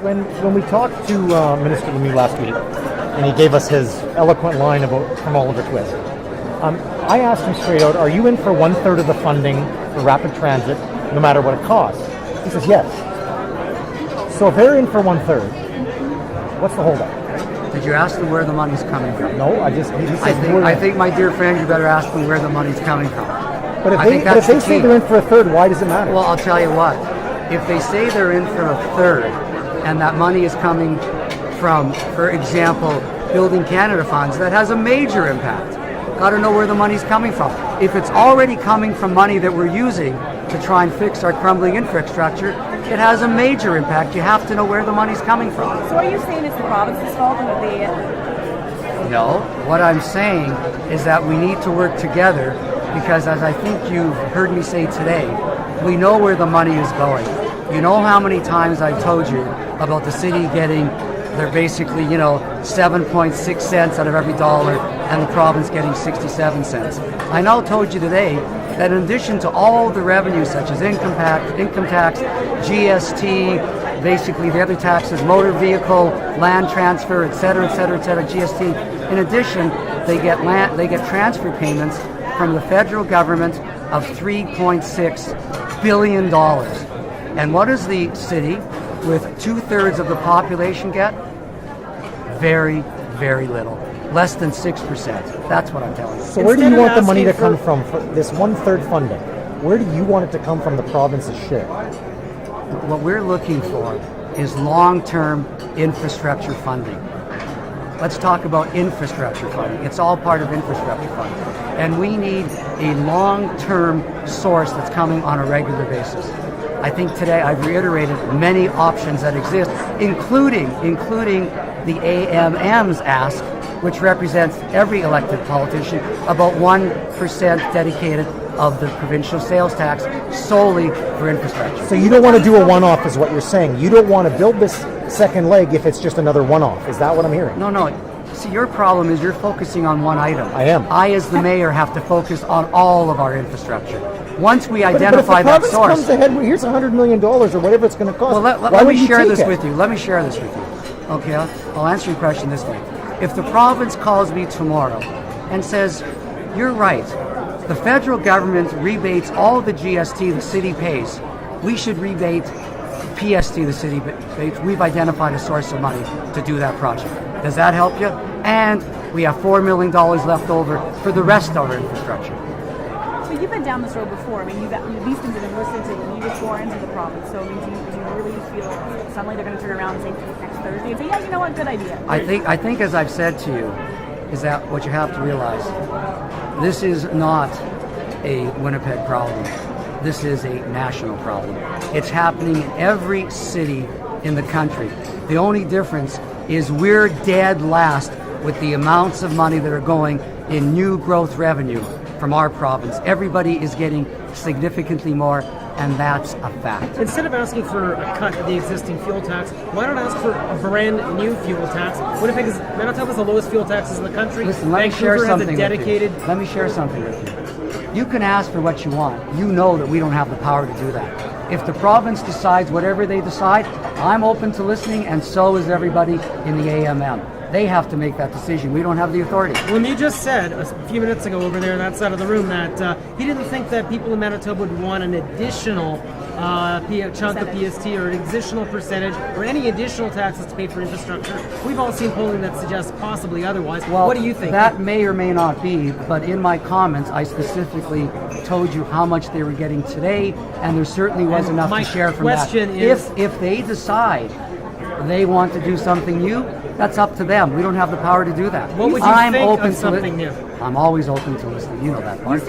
When we talked to Minister Lemieux last week, and he gave us his eloquent line about from Oliver Twist, I asked him straight out, "Are you in for 1/3 of the funding for rapid transit, no matter what it costs?" He says yes. So if they're in for 1/3, what's the holdup? Did you ask them where the money's coming from? No, he said I think, my dear friend, you better ask them where the money's coming from. But if they say they're in for 1/3, why does it matter? Well, I'll tell you what. If they say they're in for 1/3, and that money is coming from, for example, Building Canada funds, that has a major impact. Got to know where the money's coming from. If it's already coming from money that we're using to try and fix our crumbling infrastructure, it has a major impact. You have to know where the money's coming from. So are you saying it's the province's fault and that they... No. What I'm saying is that we need to work together because, as I think you've heard me say today, we know where the money is going. You know how many times I've told you about the city getting they're basically, 7.6 cents out of every dollar and the province getting 67 cents. I now told you today that in addition to all the revenues such as income tax, GST, basically the other taxes, motor vehicle, land transfer, et cetera, GST, in addition, they get transfer payments from the federal government of $3.6 billion. And what does the city with 2/3 of the population get? Very, very little. Less than 6%. That's what I'm telling you. So where do you want the money to come from for this 1/3 funding? Where do you want it to come from the province's share? What we're looking for is long-term infrastructure funding. Let's talk about infrastructure funding. It's all part of infrastructure funding. And we need a long-term source that's coming on a regular basis. I think today I've reiterated many options that exist, including the AMM's ask, which represents every elected politician, about 1% dedicated of the provincial sales tax solely for infrastructure. So you don't want to do a one-off is what you're saying. You don't want to build this second leg if it's just another one-off. Is that what I'm hearing? No. See, your problem is you're focusing on one item. I am. I, as the mayor, have to focus on all of our infrastruture. Once we identify that source... But if the province comes ahead, here's $100 million or whatever it's going to cost. Well, let me share this with you. Let me share this with you. Okay, I'll answer your question this way. If the province calls me tomorrow and says, you're right, the federal government rebates all the GST the city pays, we should rebate PST the city pays. We've identified a source of money to do that project. Does that help you? And we have $4 million left over for the rest of our infrastructure. So you've been down this road before. I mean, these things have been listened to when you were sworn into the province. So I mean, do you really feel suddenly they're going to turn around and say next Thursday and say, yeah, you know what, good idea? I think, as I've said to you, is that what you have to realize, this is not a Winnipeg problem. This is a national problem. It's happening in every city in the country. The only difference is we're dead last with the amounts of money that are going in new growth revenue from our province. Everybody is getting significantly more, and that's a fact. Instead of asking for a cut of the existing fuel tax, why not ask for a brand new fuel tax? Manitoba has the lowest fuel taxes in the country. Listen, let me share something with you. You can ask for what you want. You know that we don't have the power to do that. If the province decides whatever they decide, I'm open to listening, and so is everybody in the AMM. They have to make that decision. We don't have the authority. Lemieux just said a few minutes ago over there on that side of the room that he didn't think that people in Manitoba would want an additional chunk of PST or an additional percentage or any additional taxes to pay for infrastructure. We've all seen polling that suggests possibly otherwise. Well, what do you think? That may or may not be, but in my comments, I specifically told you how much they were getting today, and there certainly was enough to share from that. My question is... If they decide they want to do something new, that's up to them. We don't have the power to do that. What would you think of something new? I'm always open to listening. You know that part.